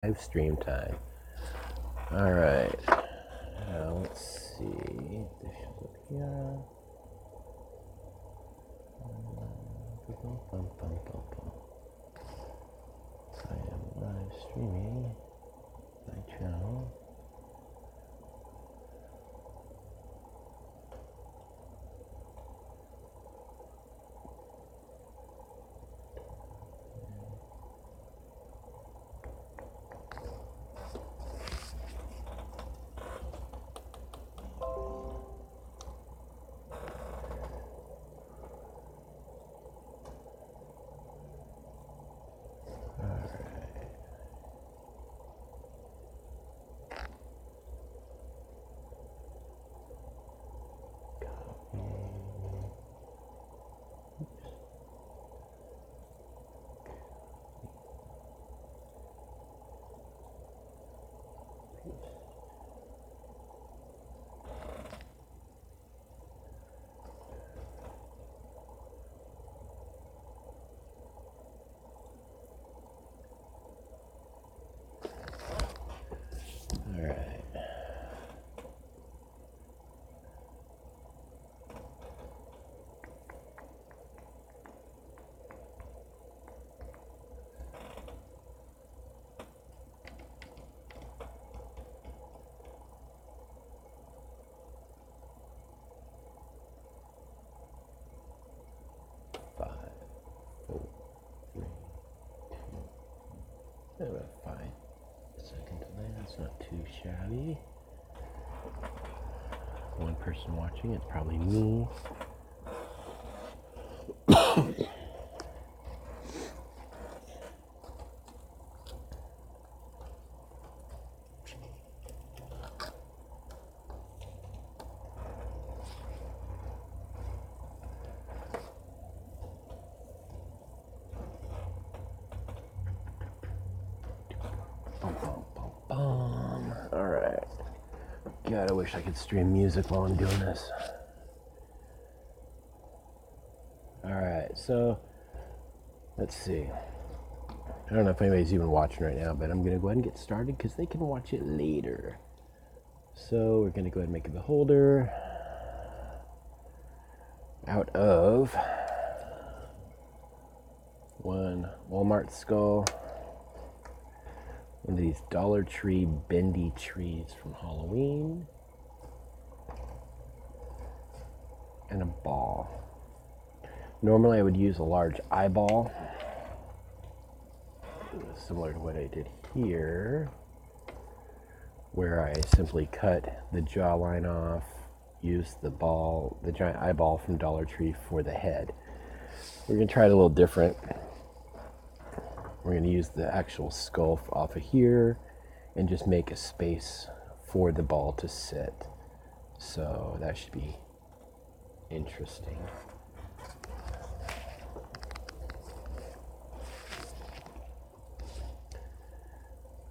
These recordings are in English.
Live stream time. All right. Let's see. This shows up here. I am live streaming my channel. All right. Five, four, three, two. About 5 second delay. That's not too shabby. One person watching. It's probably me. All right. God, I wish I could stream music while I'm doing this. All right, so let's see. I don't know if anybody's even watching right now, but I'm going to go ahead and get started because they can watch it later. So we're going to go ahead and make a beholder out of one Walmart skull, one of these Dollar Tree bendy trees from Halloween, and a ball. Normally I would use a large eyeball, similar to what I did here, where I simply cut the jawline off, use the giant eyeball from Dollar Tree for the head. We're going to try it a little different. We're going to use the actual skull off of here and just make a space for the ball to sit. So that should be interesting.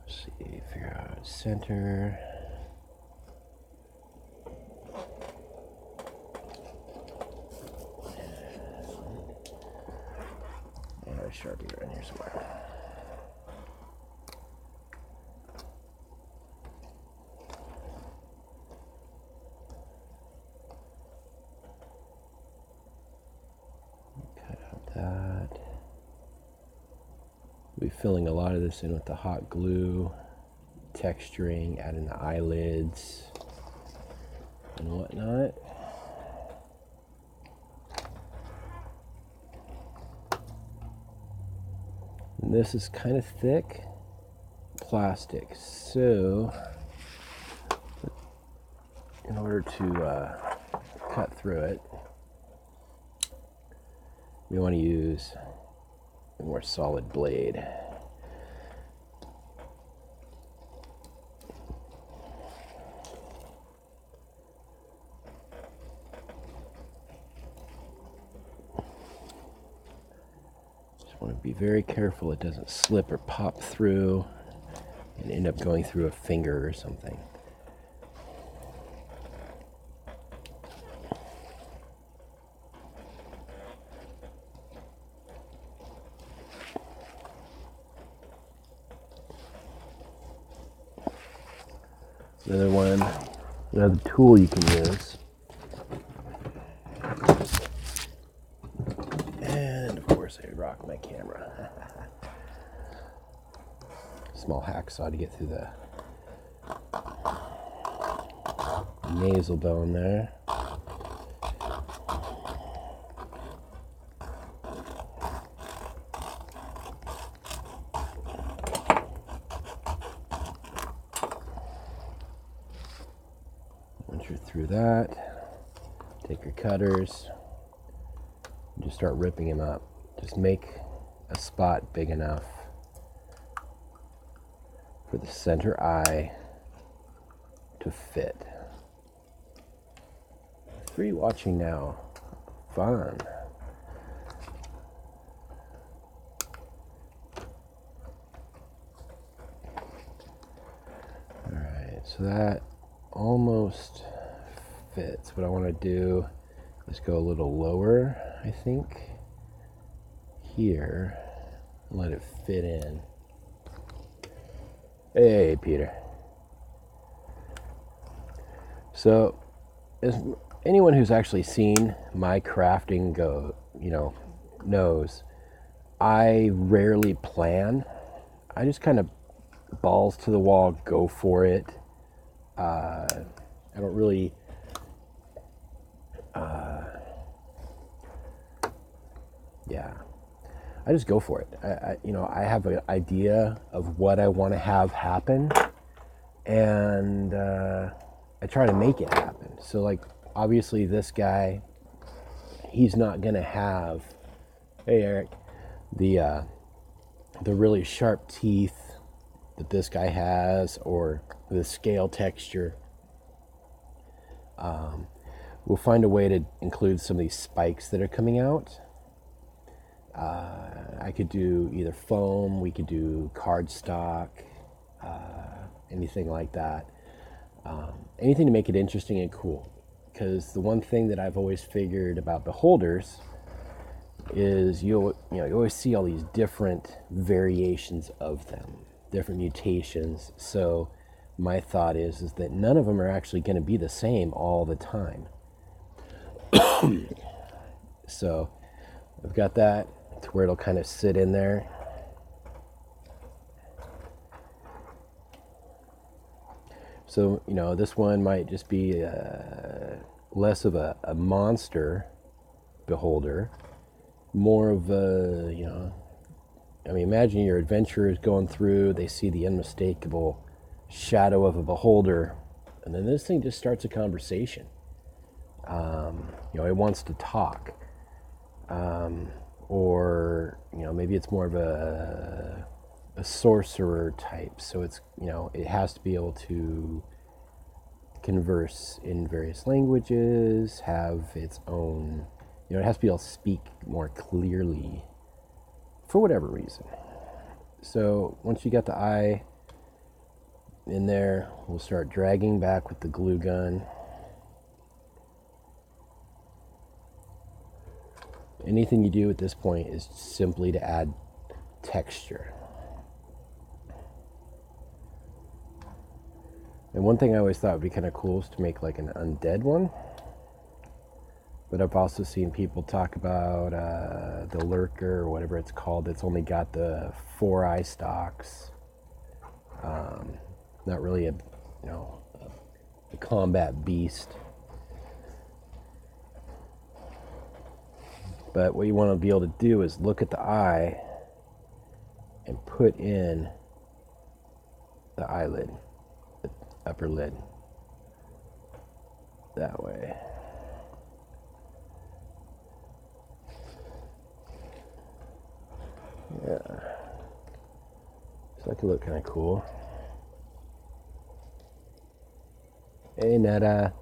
Let's see, figure out center. And a Sharpie around here somewhere. That. We'll be filling a lot of this in with the hot glue, texturing, adding the eyelids and whatnot. And this is kind of thick plastic, so in order to cut through it, we want to use a more solid blade. Just want to be very careful it doesn't slip or pop through and end up going through a finger or something. Another tool you can use. And of course I rock my camera. Small hacksaw to get through the nasal bone there. Once you're through that, take your cutters and just start ripping them up. Just make a spot big enough for the center eye to fit. For you watching now, fun. Alright, so that almost fits. What I want to do is go a little lower, I think, here, and let it fit in. Hey, Peter. So, as anyone who's actually seen my crafting go, knows, I rarely plan. I just kind of balls to the wall, go for it. I don't really I just go for it. I have an idea of what I want to have happen, and I try to make it happen. So, like, obviously this guy, he's not gonna have, hey Eric, the really sharp teeth that this guy has, or the scale texture. We'll find a way to include some of these spikes that are coming out. I could do either foam, we could do cardstock, anything like that. Anything to make it interesting and cool. Because the one thing that I've always figured about beholders is you always see all these different variations of them, different mutations. So my thought is that none of them are actually going to be the same all the time. So I've got that to where it'll kind of sit in there. So, this one might just be less of a monster beholder, more of a, imagine your adventurers going through, they see the unmistakable shadow of a beholder, and then this thing just starts a conversation. It wants to talk. Or maybe it's more of a sorcerer type, so it's it has to be able to converse in various languages, have its own, it has to be able to speak more clearly for whatever reason. So once you got the eye in there, we'll start dragging back with the glue gun. Anything you do at this point is simply to add texture. And one thing I always thought would be kind of cool is to make like an undead one. But I've also seen people talk about the lurker or whatever it's called. It's only got the 4 eye stalks. Not really a combat beast. But what you want to be able to do is look at the eye and put in the eyelid, the upper lid, that way. Yeah. So that could look kind of cool. Hey Netta,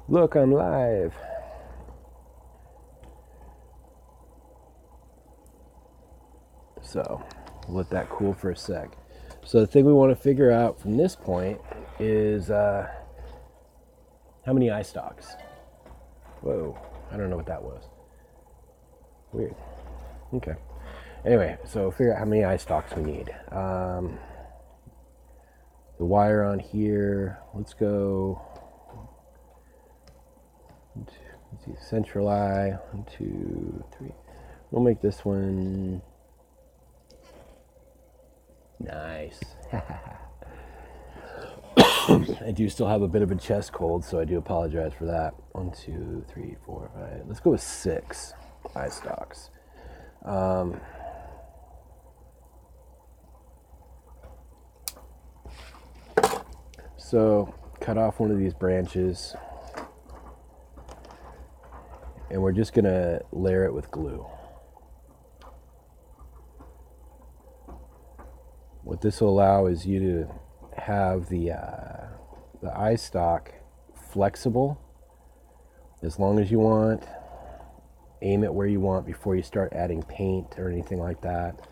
look, I'm live. So let that cool for a sec. So the thing we want to figure out from this point is how many eye stalks. Whoa, I don't know what that was. Weird. Okay. Anyway, so figure out how many eye stalks we need. The the wire on here. Let's go. Let's see, central eye. 1, 2, 3. We'll make this one nice. I do still have a bit of a chest cold, so I do apologize for that. 1, 2, 3, 4, 5. Let's go with 6 eye stalks. So cut off one of these branches, and we're just going to layer it with glue. What this will allow is you to have the eye stalk flexible as long as you want. Aim it where you want before you start adding paint or anything like that.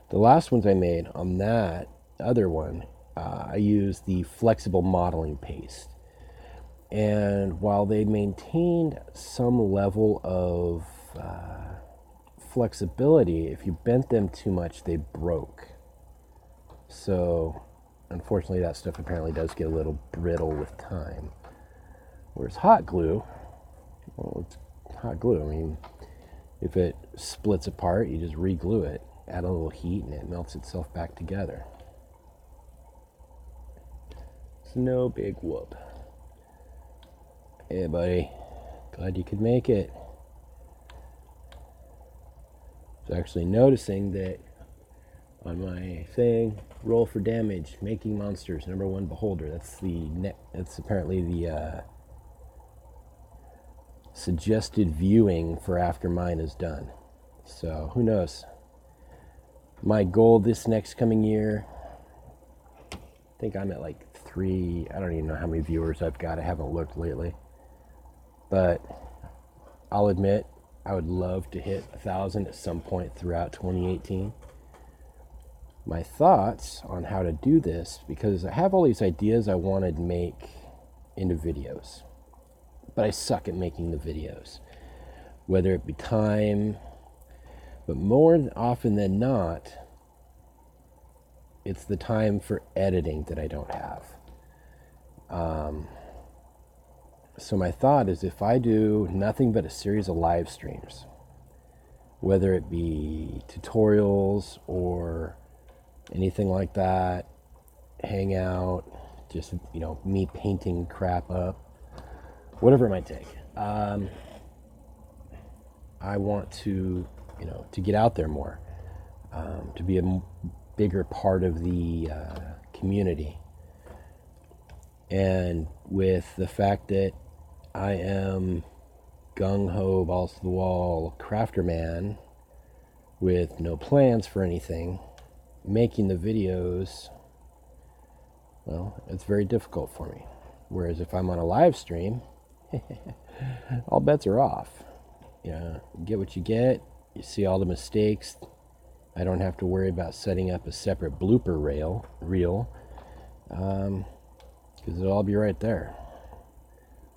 The last ones I made on that other one, I used the flexible modeling paste. And while they maintained some level of flexibility, if you bent them too much, they broke. So, unfortunately, that stuff apparently does get a little brittle with time. Whereas hot glue, well, it's hot glue. I mean, if it splits apart, you just re-glue it, add a little heat, and it melts itself back together. It's no big whoop. Hey, buddy. Glad you could make it. I was actually noticing that on my thing, roll for damage, making monsters, #1 beholder. That's apparently the suggested viewing for after mine is done. So who knows? My goal this next coming year, I think I'm at like 3. I don't even know how many viewers I've got. I haven't looked lately. But I'll admit, I would love to hit 1,000 at some point throughout 2018. My thoughts on how to do this, because I have all these ideas I wanted to make into videos, but I suck at making the videos, whether it be time, but more often than not, it's the time for editing that I don't have. So my thought is, if I do nothing but a series of live streams, whether it be tutorials or anything like that, hangout, just, me painting crap up, whatever it might take. I want to, to get out there more, to be a bigger part of the community. And with the fact that I am gung-ho, balls to the wall, crafter man with no plans for anything, making the videos, well, it's very difficult for me. Whereas if I'm on a live stream, all bets are off. You get what you get. You see all the mistakes. I don't have to worry about setting up a separate blooper reel, because it'll all be right there.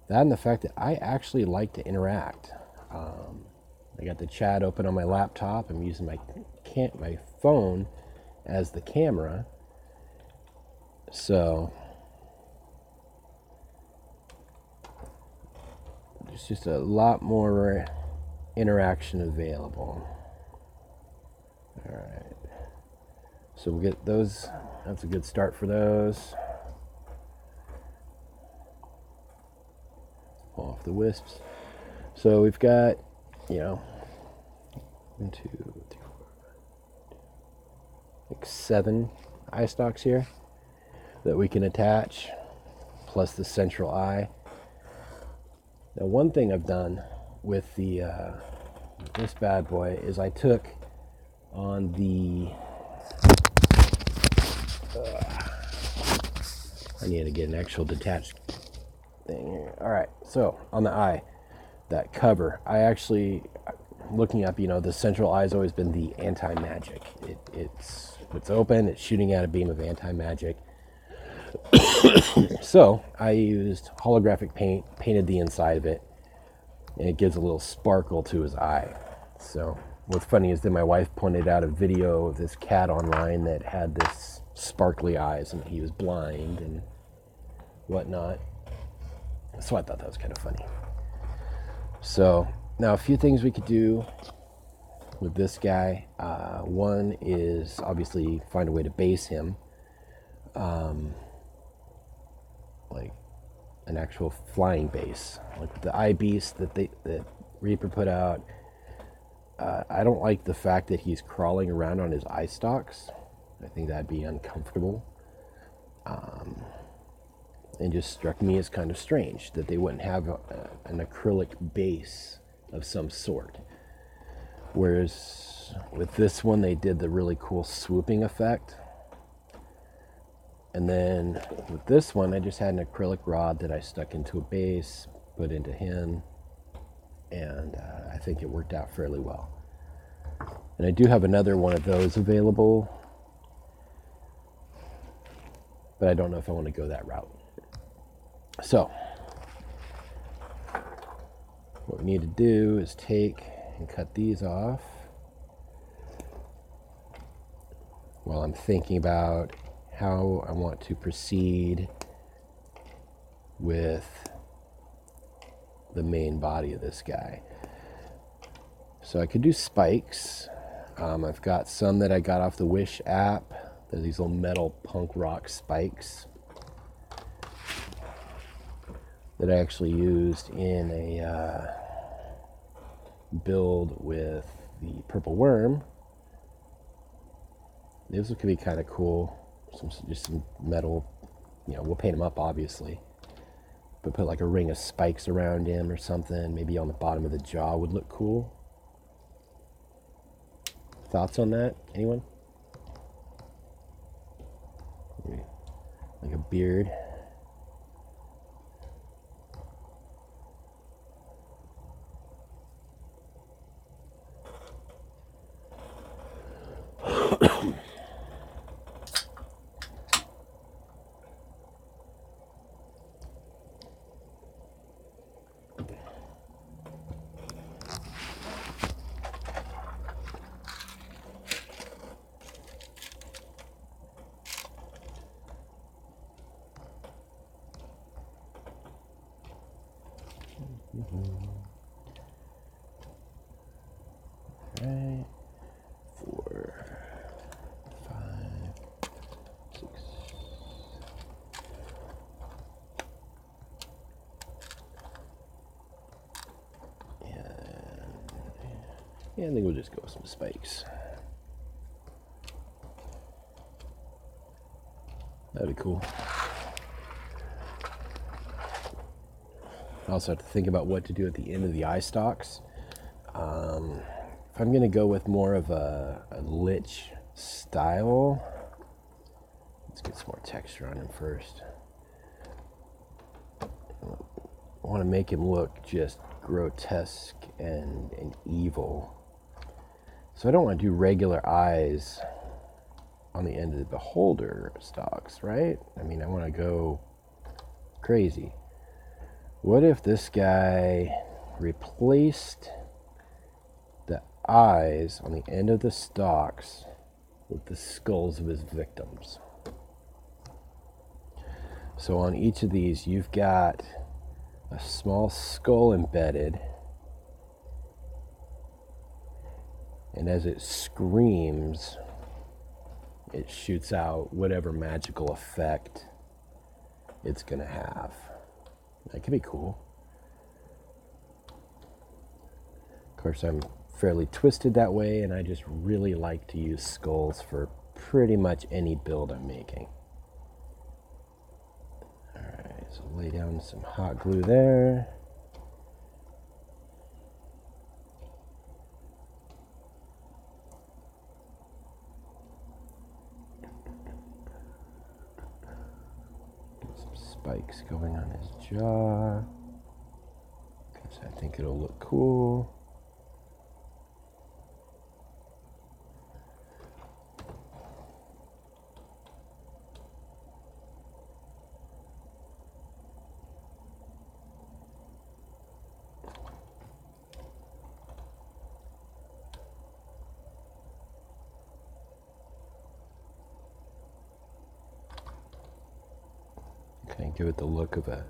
That and the fact that I actually like to interact. I got the chat open on my laptop. I'm using my phone as the camera. So there's just a lot more interaction available. All right. So we'll get those. That's a good start for those. Off the wisps. So we've got, 1, 2, 3, 4, 5, like 7 eye stalks here that we can attach, plus the central eye. Now, one thing I've done with the this bad boy is I took on the I need to get an actual detached thing here. All right, so on the eye, that cover, I actually, looking up, the central eye's always been the anti-magic. It's open, it's shooting out a beam of anti-magic. So I used holographic paint, painted the inside of it, and it gives a little sparkle to his eye. So what's funny is that my wife pointed out a video of this cat online that had this sparkly eyes and he was blind and whatnot. So I thought that was kind of funny. So now a few things we could do with this guy. One is obviously find a way to base him, like an actual flying base, like the iBeast that Reaper put out. I don't like the fact that he's crawling around on his eye stalks. I think that'd be uncomfortable. And just struck me as kind of strange that they wouldn't have an acrylic base of some sort. Whereas with this one, they did the really cool swooping effect. And then with this one, I just had an acrylic rod that I stuck into a base, put into him, and I think it worked out fairly well. And I do have another one of those available, but I don't know if I want to go that route. So what we need to do is take and cut these off while I'm thinking about how I want to proceed with the main body of this guy. So I could do spikes. I've got some that I got off the Wish app. They're these little metal punk rock spikes that I actually used in a build with the purple worm. These could be kind of cool. Just some metal, we'll paint them up obviously, but put like a ring of spikes around him or something, maybe on the bottom of the jaw would look cool. Thoughts on that? Anyone? Like a beard. Right. 4, 5, 6. Yeah, I think we'll just go with some spikes. That'd be cool. I also have to think about what to do at the end of the eye stalks. If I'm going to go with more of a lich style, let's get some more texture on him first. I want to make him look just grotesque and evil. So I don't want to do regular eyes on the end of the beholder stalks, right? I mean, I want to go crazy. What if this guy replaced the eyes on the end of the stalks with the skulls of his victims? So on each of these, you've got a small skull embedded, and as it screams, it shoots out whatever magical effect it's going to have. That could be cool. Of course, I'm fairly twisted that way, and I just really like to use skulls for pretty much any build I'm making. Alright, so lay down some hot glue there. Get some spikes going on his jaw, because I think it'll look cool. Kind of give it the look of a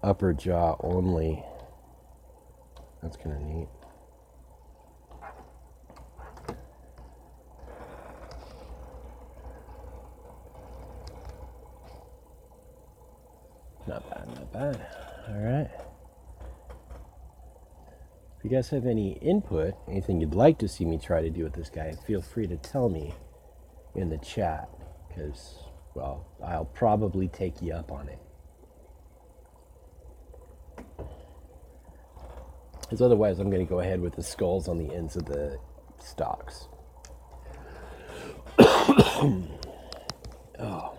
upper jaw only. That's kind of neat. Not bad, not bad. All right. If you guys have any input, anything you'd like to see me try to do with this guy, feel free to tell me in the chat, because, well, I'll probably take you up on it. Because otherwise, I'm going to go ahead with the skulls on the ends of the stalks. Oh.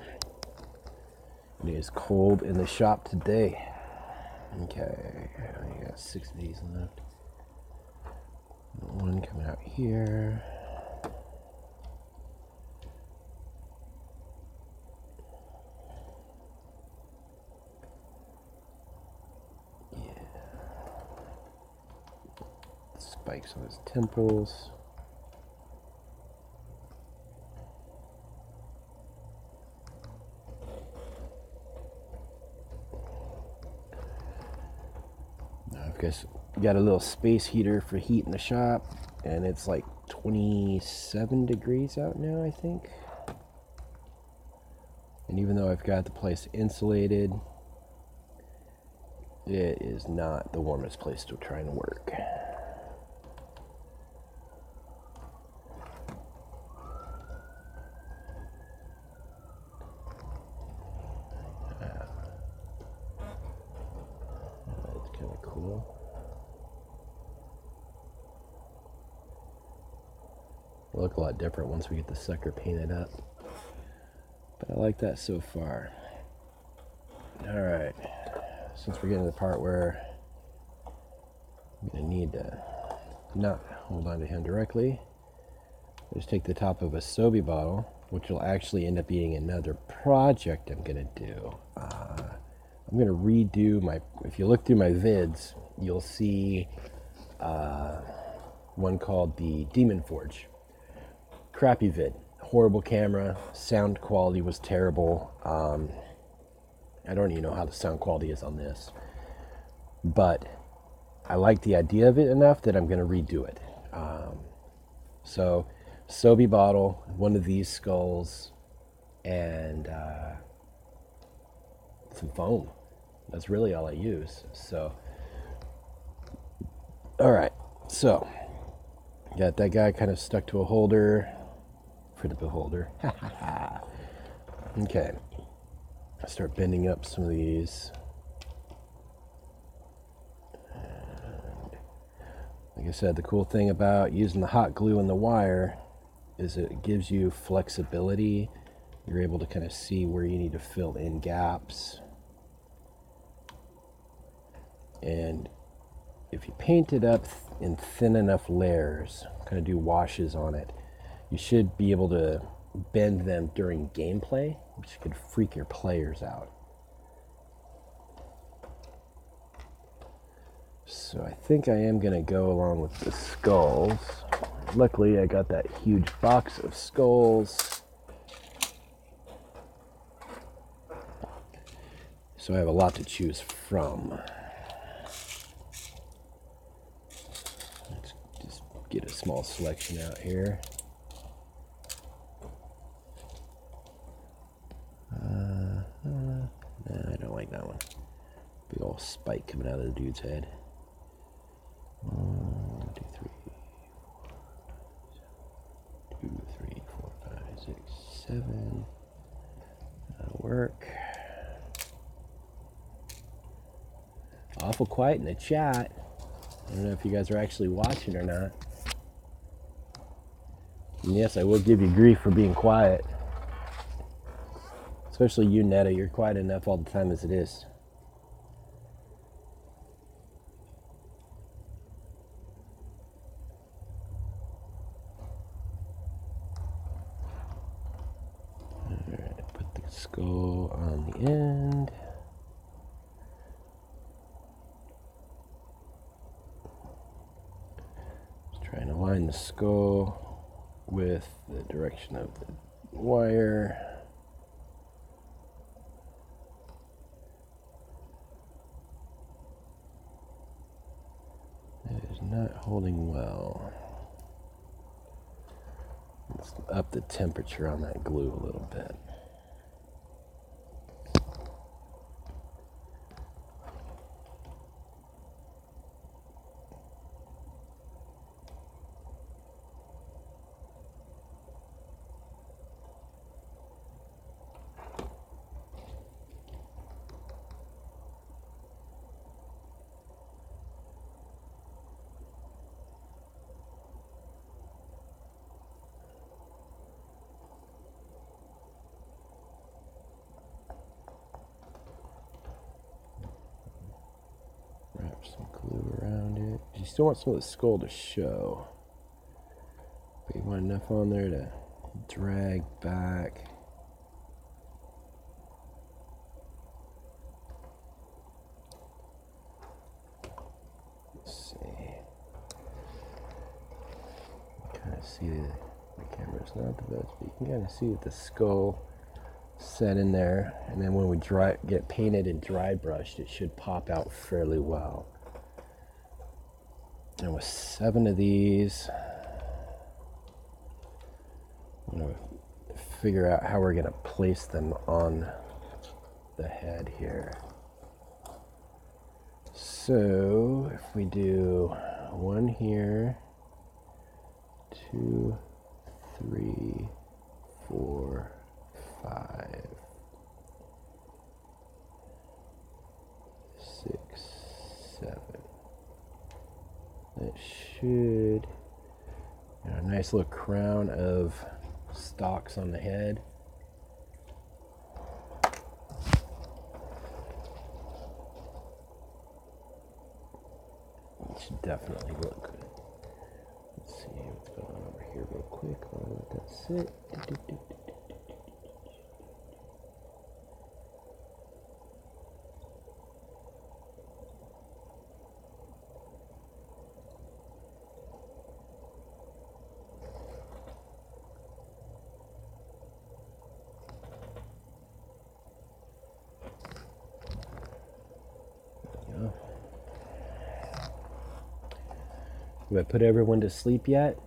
It is cold in the shop today. Okay, I got 6 of these left. One coming out here. Yeah. Spikes on his temples. Got a little space heater for heat in the shop, and it's like 27 degrees out now, I think. And even though I've got the place insulated, it is not the warmest place to try and work. That's kind of cool. It'll look a lot different once we get the sucker painted up. But I like that so far. Alright, since we're getting to the part where I'm going to need to not hold on to him directly, just take the top of a Sobe bottle, which will actually end up being another project I'm going to do. I'm going to redo my, if you look through my vids, you'll see one called the Demon Forge. Crappy vid, horrible camera, sound quality was terrible. I don't even know how the sound quality is on this, but I like the idea of it enough that I'm going to redo it. So Sobe bottle, one of these skulls, and some foam. That's really all I use. So, all right, so got that guy kind of stuck to a holder for the beholder. Okay, I start bending up some of these. And like I said, the cool thing about using the hot glue and the wire is it gives you flexibility. You're able to kind of see where you need to fill in gaps. And if you paint it up in thin enough layers, kind of do washes on it, you should be able to bend them during gameplay, which could freak your players out. So I think I am going to go along with the skulls. Luckily, I got that huge box of skulls. So I have a lot to choose from. Let's just get a small selection out here. Nah, I don't like that one. Big old spike coming out of the dude's head. 1, 2, 3, 2, 3, 4, 5, 6, 7. That'll work. Awful quiet in the chat. I don't know if you guys are actually watching or not. And yes, I will give you grief for being quiet. Especially you, Netta. You're quiet enough all the time as it is. Alright, put the skull on the end. Just trying to line the skull with the direction of the wire. not holding well. Let's up the temperature on that glue a little bit. Wrap some glue around it. You still want some of the skull to show, but you want enough on there to drag back. Let's see. Kind of see the camera's not the best, but you can kind of see that the skull set in there, and then when we get painted and dry brushed, it should pop out fairly well. And with 7 of these, I'm going to figure out how we're going to place them on the head here. So if we do 1 here, 2, 3, 4, 5, 6, 7. It should, a nice little crown of stalks on the head. It should definitely look good. Let's see what's going on over here real quick. I'll let that sit. Have I put everyone to sleep yet?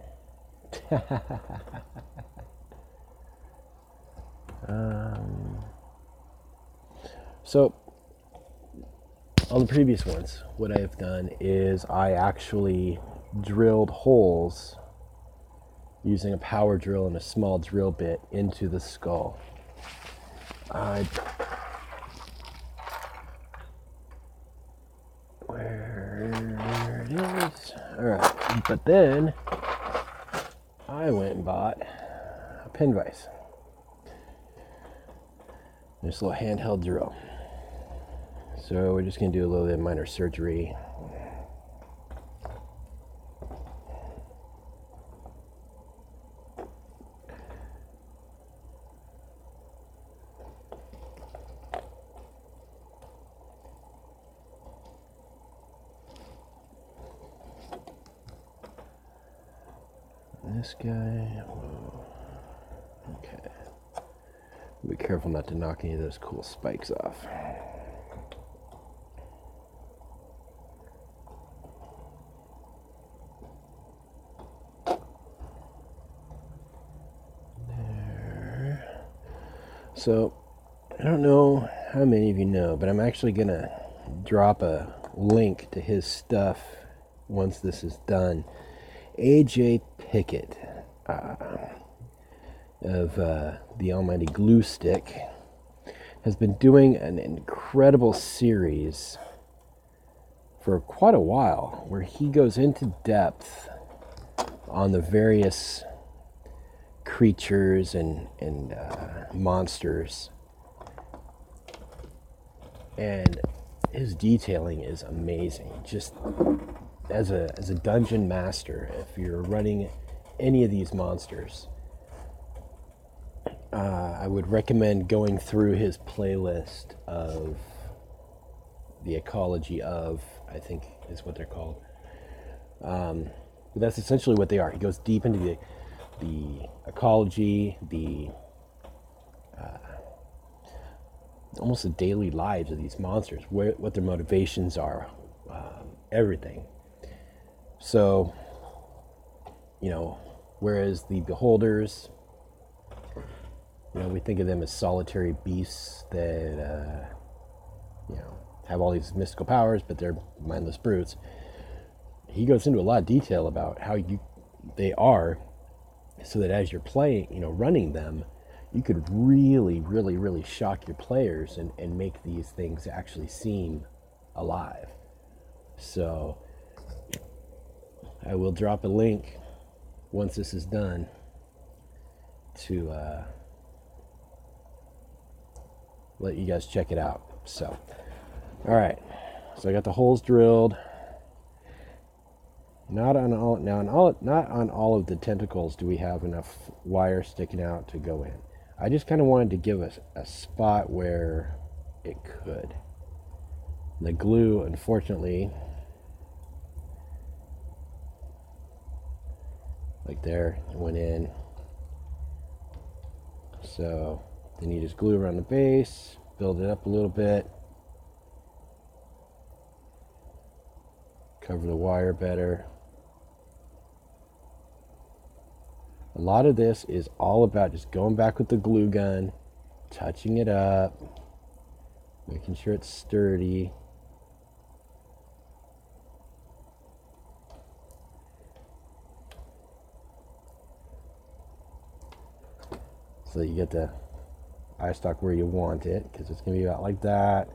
So, on the previous ones, what I've done is I actually drilled holes using a power drill and a small drill bit into the skull. Where it is. Alright, but then I went and bought a pin vise. This little handheld drill. So we're just going to do a little bit of minor surgery. This guy, whoa. Okay. Be careful not to knock any of those cool spikes off. There. So, I don't know how many of you know, but I'm actually going to drop a link to his stuff once this is done. AJ Pickett of the Almighty Glue Stick has been doing an incredible series for quite a while where he goes into depth on the various creatures and monsters, and his detailing is amazing. Just as a dungeon master, if you're running any of these monsters, I would recommend going through his playlist of the Ecology of, I think is what they're called. But that's essentially what they are. He goes deep into the ecology, the almost the daily lives of these monsters, what their motivations are, everything. So, whereas the beholders, we think of them as solitary beasts that, have all these mystical powers, but they're mindless brutes. He goes into a lot of detail about how they are, so that as you're playing, running them, you could really, really, really shock your players and make these things actually seem alive. So I will drop a link once this is done to let you guys check it out. So, all right. So I got the holes drilled. Not on all of the tentacles do we have enough wire sticking out to go in. I just kind of wanted to give us a spot where it could. The glue, unfortunately, like there, it went in. So then you just glue around the base, build it up a little bit, cover the wire better. A lot of this is all about just going back with the glue gun, touching it up, making sure it's sturdy. So that you get the eye stock where you want it, because it's going to be about like that.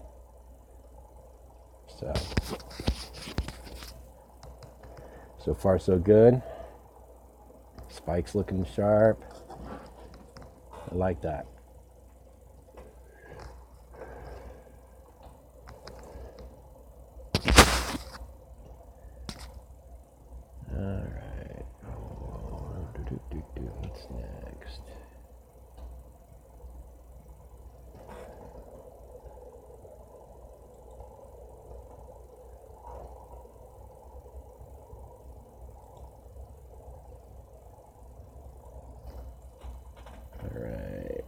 So far so good. Spike's looking sharp. I like that. All right. What's next? All right.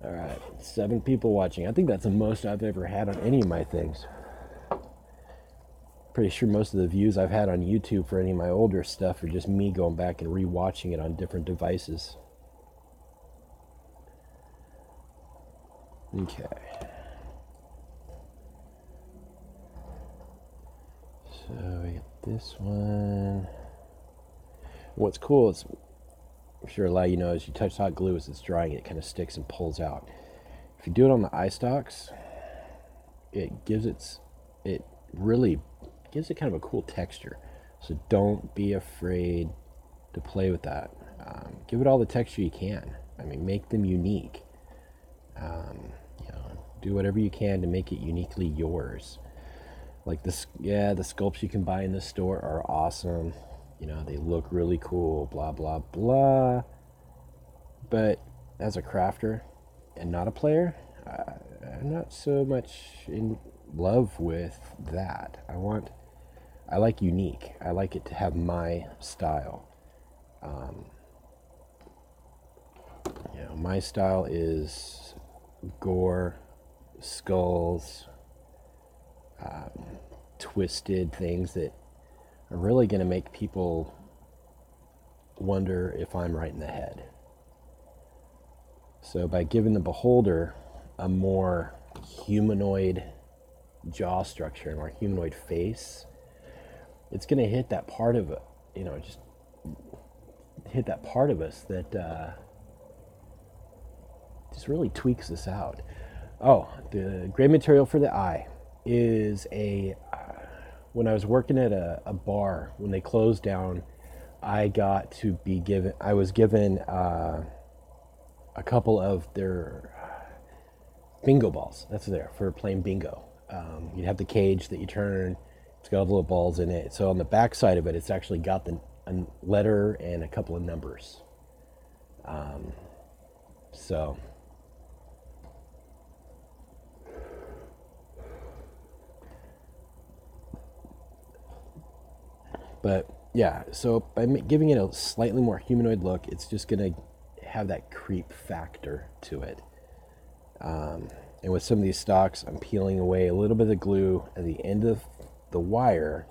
All right, 7 people watching. I think that's the most I've ever had on any of my things. Pretty sure most of the views I've had on YouTube for any of my older stuff are just me going back and rewatching it on different devices. Okay. So we got this one. What's cool is, I'm sure a lot of you know, as you touch hot glue as it's drying, it kind of sticks and pulls out. If you do it on the eye stalks, it really gives it kind of a cool texture. So don't be afraid to play with that. Give it all the texture you can. I mean, make them unique. Do whatever you can to make it uniquely yours. Like this, the sculpts you can buy in the store are awesome. They look really cool, blah, blah, blah. But as a crafter and not a player, I'm not so much in love with that. I like unique. I like it to have my style. My style is gore, skulls, twisted things that are really going to make people wonder if I'm right in the head. So by giving the beholder a more humanoid jaw structure, a more humanoid face, it's going to hit that part of it, just hit that part of us that just really tweaks us out. Oh, the gray material for the eye is when I was working at a bar, when they closed down, I was given a couple of their bingo balls. That's there for playing bingo. You'd have the cage that you turn. It's got all the little balls in it. So on the back side of it, it's actually got a letter and a couple of numbers. But yeah, so by giving it a slightly more humanoid look, it's just going to have that creep factor to it. And with some of these stocks, I'm peeling away a little bit of glue at the end of the wire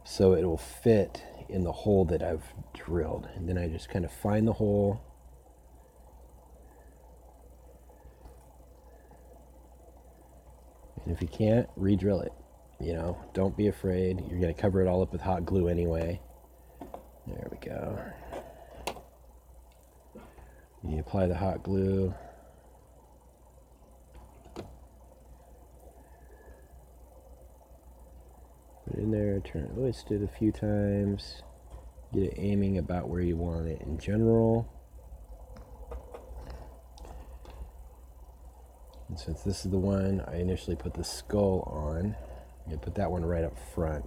so it will fit in the hole that I've drilled. And then I just kind of find the hole. And if you can't, re-drill it. You know, don't be afraid. You're going to cover it all up with hot glue anyway. There we go. You apply the hot glue. Put it in there, turn it twisted a few times. Get it aiming about where you want it in general. And since this is the one I initially put the skull on, I'm going to put that one right up front.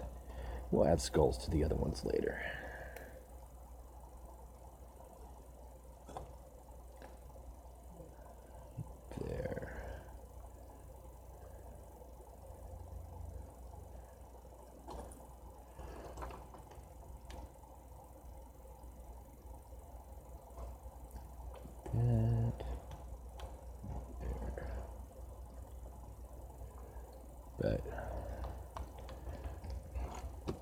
We'll add skulls to the other ones later. There. That. There. But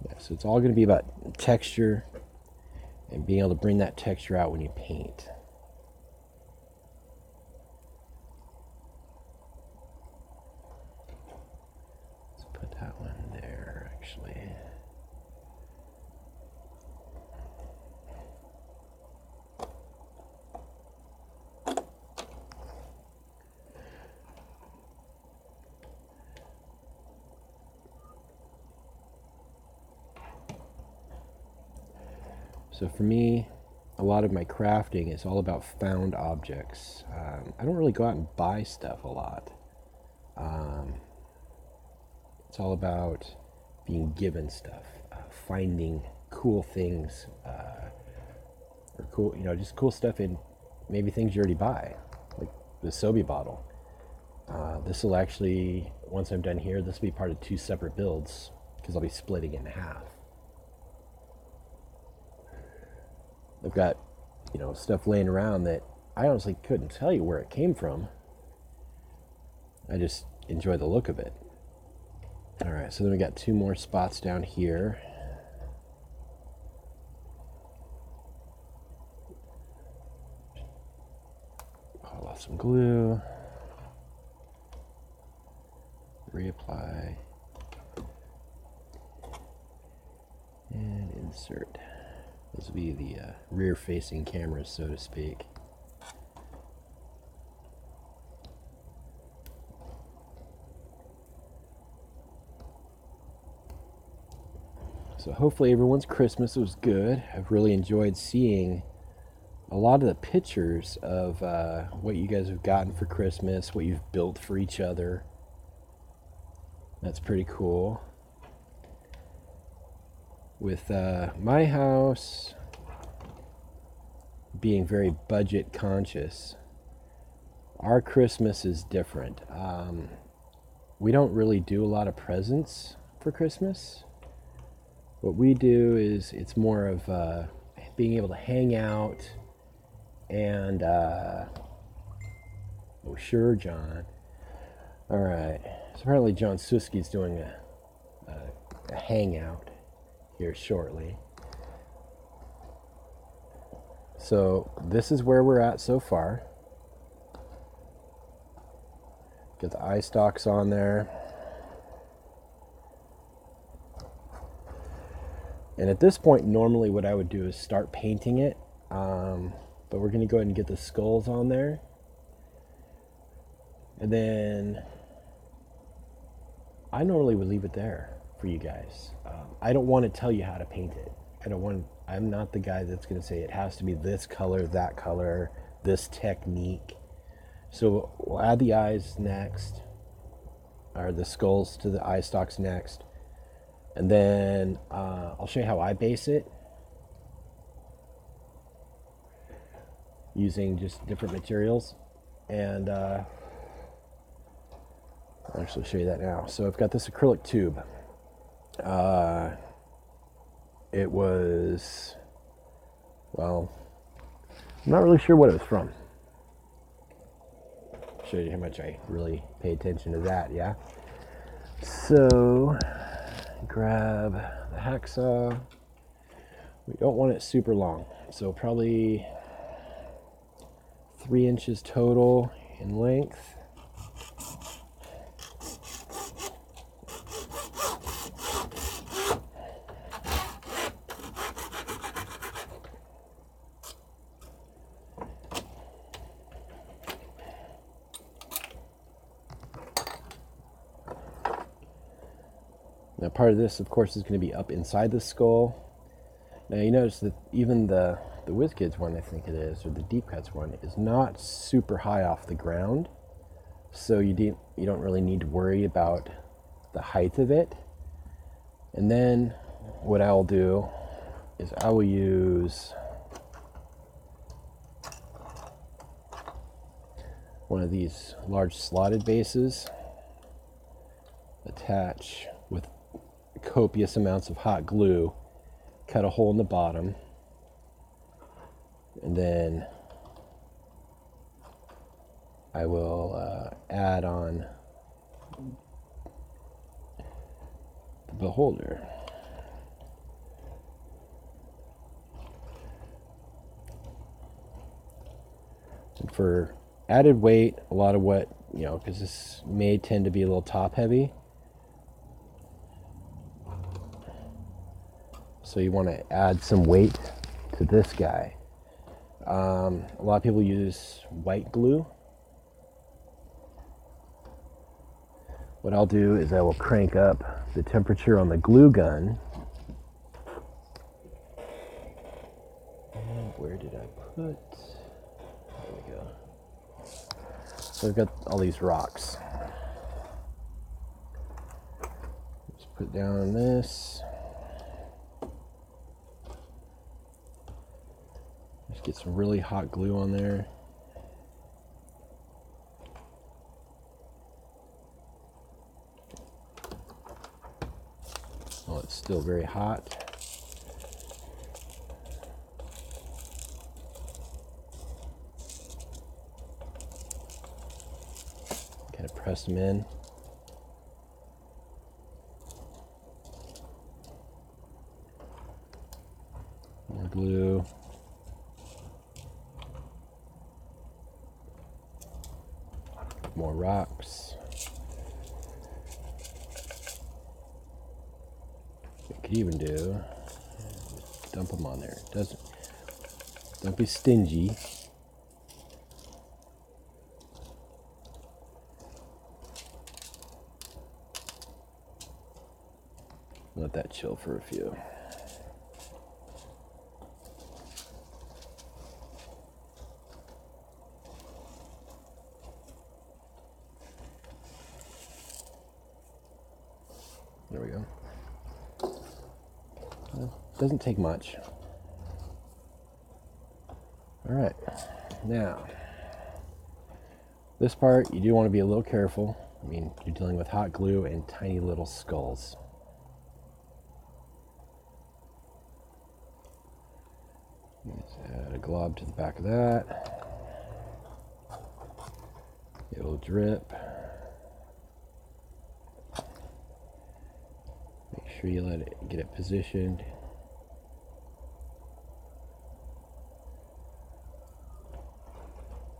yeah, so it's all going to be about texture and being able to bring that texture out when you paint. Let's put that one there, actually. So for me, a lot of my crafting is all about found objects. I don't really go out and buy stuff a lot. It's all about being given stuff, finding cool things, or cool, just cool stuff in maybe things you already buy, like the Sobe bottle. This will actually, once I'm done here, this will be part of 2 separate builds because I'll be splitting it in half. I've got, stuff laying around that I honestly couldn't tell you where it came from. I just enjoy the look of it. All right, so then we got 2 more spots down here. Pull off some glue. Reapply. And insert. Those will be the rear-facing cameras, so to speak. So hopefully everyone's Christmas was good. I've really enjoyed seeing a lot of the pictures of what you guys have gotten for Christmas, what you've built for each other. That's pretty cool. With my house being very budget conscious, our Christmas is different. We don't really do a lot of presents for Christmas. What we do is it's more of being able to hang out and oh sure, John. All right, so apparently John Suski's doing a hangout here shortly. So this is where we're at so far. Get the eye stalks on there. And at this point, normally what I would do is start painting it. But we're going to go ahead and get the skulls on there. And then I normally would leave it there for you guys. I don't want to tell you how to paint it. I'm not the guy that's going to say it has to be this color, that color, this technique. So we'll add the eyes next, or the skulls to the eye stalks next. And then I'll show you how I base it using just different materials. And I'll actually show you that now. So I've got this acrylic tube. It was, well, I'm not really sure what it was from. Show you how much I really pay attention to that, yeah? So, grab the hacksaw. We don't want it super long, so probably 3 inches total in length. Now part of this, of course, is going to be up inside the skull. Now you notice that even the WizKids one, I think it is, or the Deep Cuts one, is not super high off the ground. So you don't really need to worry about the height of it. And then what I'll do is I will use one of these large slotted bases, attach with copious amounts of hot glue, cut a hole in the bottom, and then I will add on the beholder. And for added weight, a lot of what, because this may tend to be a little top heavy, so you want to add some weight to this guy. A lot of people use white glue. What I'll do is I will crank up the temperature on the glue gun. And where did I put? There we go. So I've got all these rocks. Just put down this. Just get some really hot glue on there. Well, it's still very hot. Kind of press them in. More glue. More rocks. You could even dump them on there. Don't be stingy. Let that chill for a few. There we go. Doesn't take much. All right, now this part you do want to be a little careful. I mean, you're dealing with hot glue and tiny little skulls. Let's add a glob to the back of that. It'll drip. Make sure you get it positioned.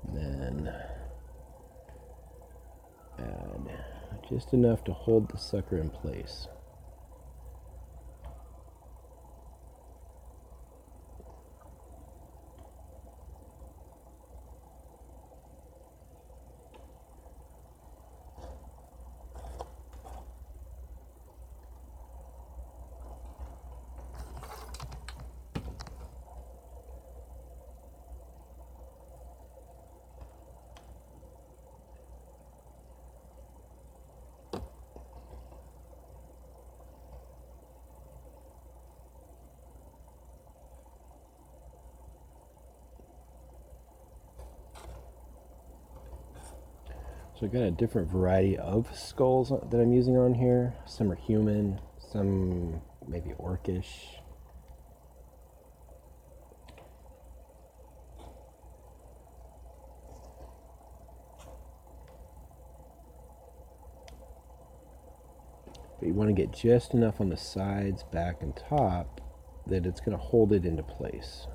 And then add just enough to hold the sucker in place. So I've got a different variety of skulls that I'm using on here. Some are human, some maybe orcish. But you want to get just enough on the sides, back, and top that it's going to hold it into place.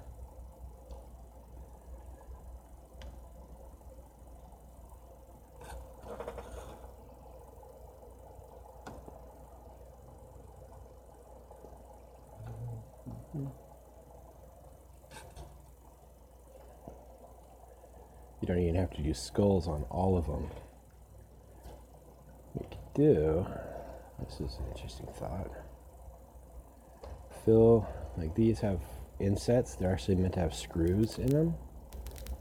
You don't even have to do skulls on all of them. What you could do, this is an interesting thought. Fill, like these have insets, they're actually meant to have screws in them.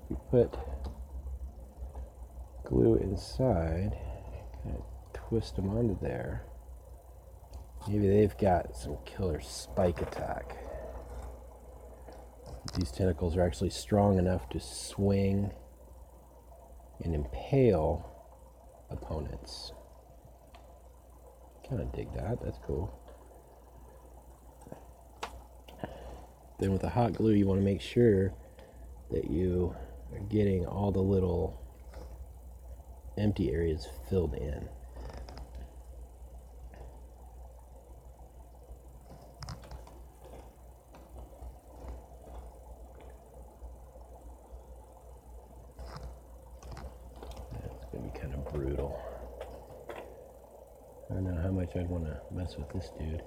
You put glue inside, kind of twist them onto there. Maybe they've got some killer spike attack. These tentacles are actually strong enough to swing and impale opponents. Kind of dig that, that's cool. Then with the hot glue, you want to make sure that you are getting all the little empty areas filled in. It's going to be kind of brutal. I don't know how much I'd want to mess with this dude.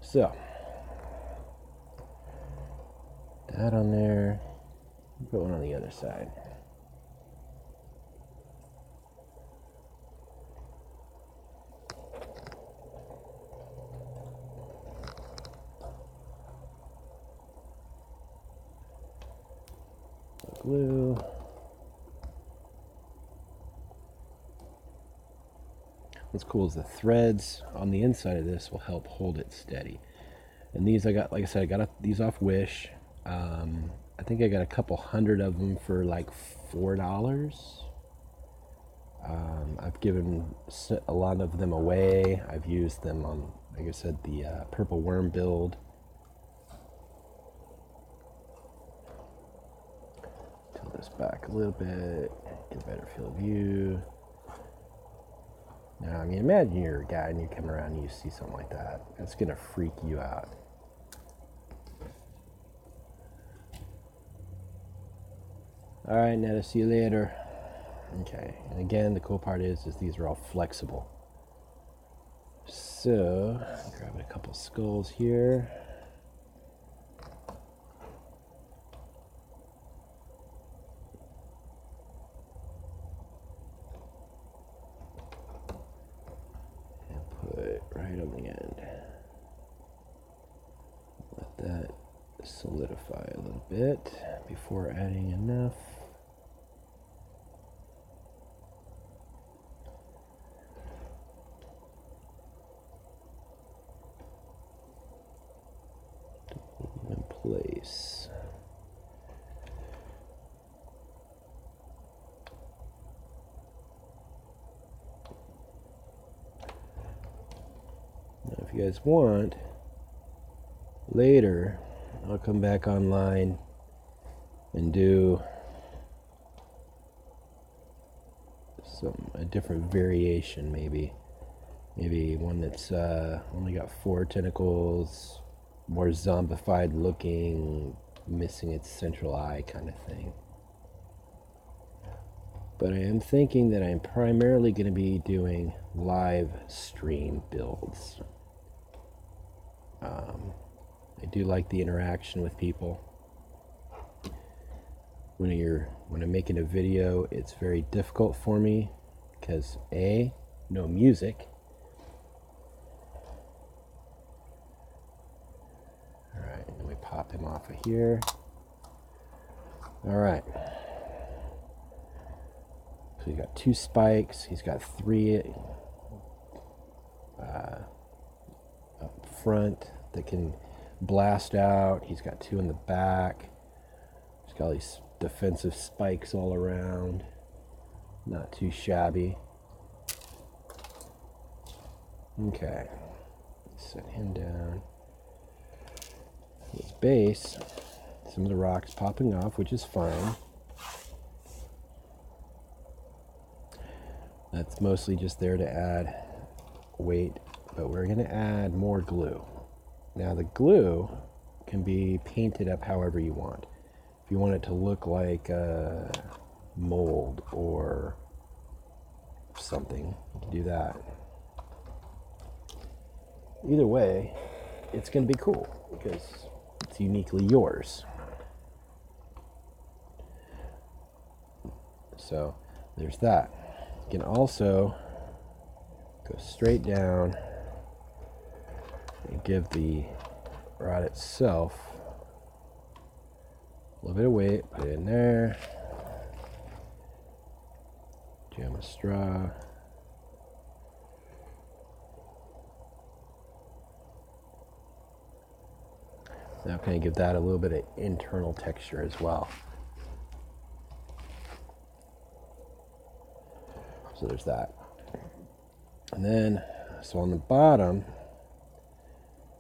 So, that on there, put one on the other side. Glue. What's cool is the threads on the inside of this will help hold it steady. And these I got, like I said, I got these off Wish. I think I got a couple hundred of them for like $4. I've given a lot of them away. I've used them on, like I said, the purple worm build. Tilt this back a little bit, get a better field of view. Now, I mean, imagine you're a guy and you come around and you see something like that. It's going to freak you out. All right, Netta, see you later. Okay, and again, the cool part is these are all flexible. So, grab a couple skulls here. Right on the end. Let that solidify a little bit before adding enough. To hold them in place. Now, if you guys want, later I'll come back online and do a different variation, maybe one that's only got 4 tentacles, more zombified looking, missing its central eye kind of thing. But I am thinking that I'm primarily going to be doing live stream builds. I do like the interaction with people. When I'm making a video, it's very difficult for me because A, no music. Alright, and then we pop him off of here. Alright. So he's got 2 spikes, he's got 3 up front that can blast out. He's got 2 in the back. He's got all these defensive spikes all around. Not too shabby. Okay. Set him down. His base. Some of the rocks popping off, which is fine. That's mostly just there to add weight, but we're going to add more glue. Now the glue can be painted up however you want. If you want it to look like a mold or something, you can do that. Either way, it's going to be cool because it's uniquely yours. So there's that. You can also go straight down and give the rod itself a little bit of weight. Put it in there. Jam a straw. Now kind of give that a little bit of internal texture as well. So there's that. And then, so on the bottom,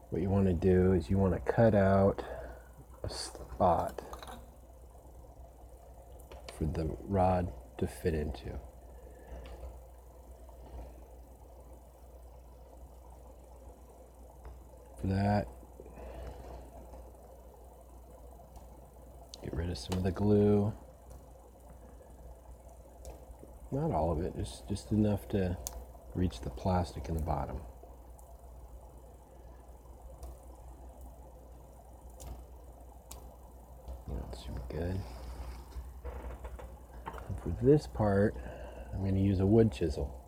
what you want to do is you want to cut out a spot for the rod to fit into. For that, get rid of some of the glue. Not all of it, just enough to reach the plastic in the bottom. That's super good. And for this part, I'm going to use a wood chisel.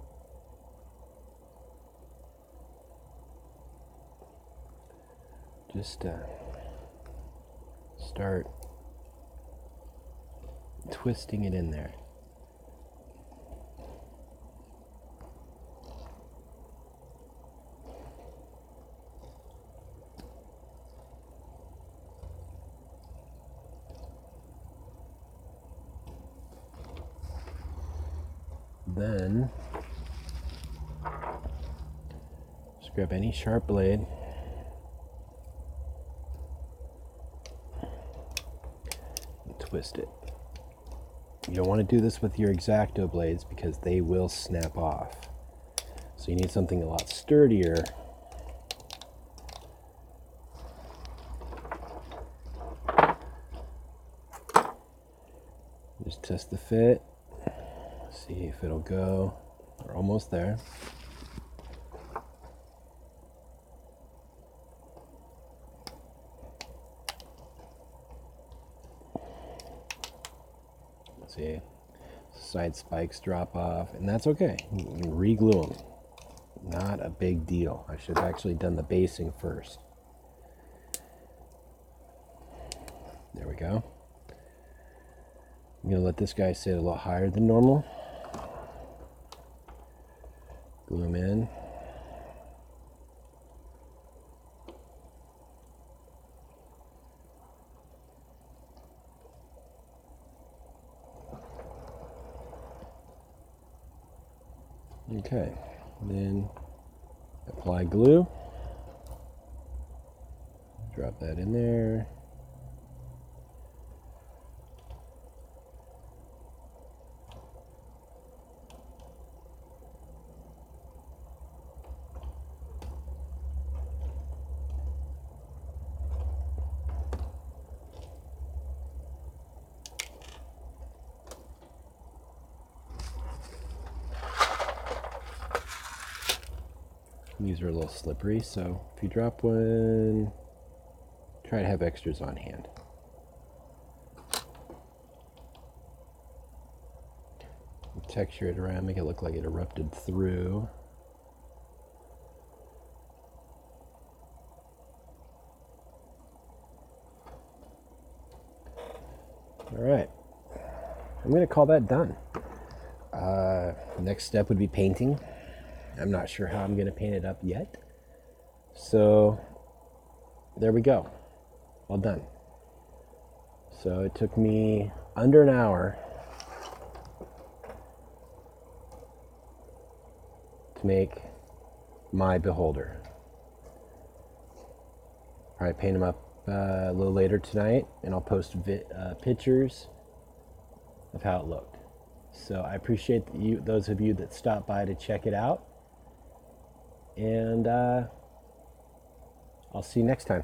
Just start twisting it in there. Then just grab any sharp blade and twist it. You don't want to do this with your X-Acto blades because they will snap off. So you need something a lot sturdier. Just test the fit. See if it'll go. We're almost there. See, side spikes drop off, and that's okay. You can re-glue them. Not a big deal. I should have actually done the basing first. There we go. I'm going to let this guy sit a little higher than normal. Glue him in. Okay, then apply glue. Drop that in there. These are a little slippery, so if you drop one, try to have extras on hand. Texture it around, make it look like it erupted through. All right, I'm going to call that done. Next step would be painting. I'm not sure how I'm going to paint it up yet. So there we go. All done. So it took me under an hour to make my beholder. All right, paint them up a little later tonight, and I'll post pictures of how it looked. So I appreciate those of you that stopped by to check it out. And I'll see you next time.